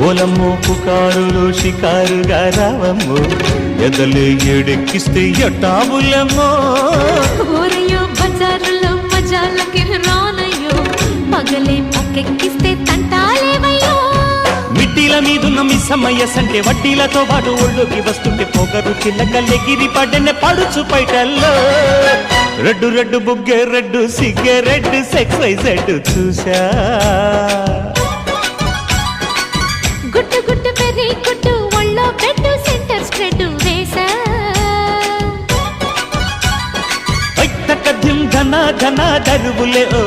ఓలమ్మో పుకారులు షికారుగా రావమ్మో ఎదలే ఏడెక్కిస్తే ఎట్టాబులమ్మో ఊరయ్యో బజారులో మజాలకి రానయ్యో పగలే పక్కెక్కిస్తే తంటాలేవయ్యో మిట్టిల మీదున్న మిస్సమ్మయ్య సంటే వడ్డీలతో పాటు ఒళ్ళోకి వస్తుంటే పొగరు చిల్లకల్లెగిరి పడ్డనే పడుచు పైటల్లో రెడ్డు రెడ్డు బుగ్గే రెడ్డు సిగ్గే రెడ్డు సెక్స్ వైజెడ్ చూసా గుట్టు గుట్టు పెరి గుట్టు ఒళ్ళో బెడ్డు సెంటర్ స్ప్రెడ్ వేసా తక్కద్యం ఘన ఘన దరువులే ఓ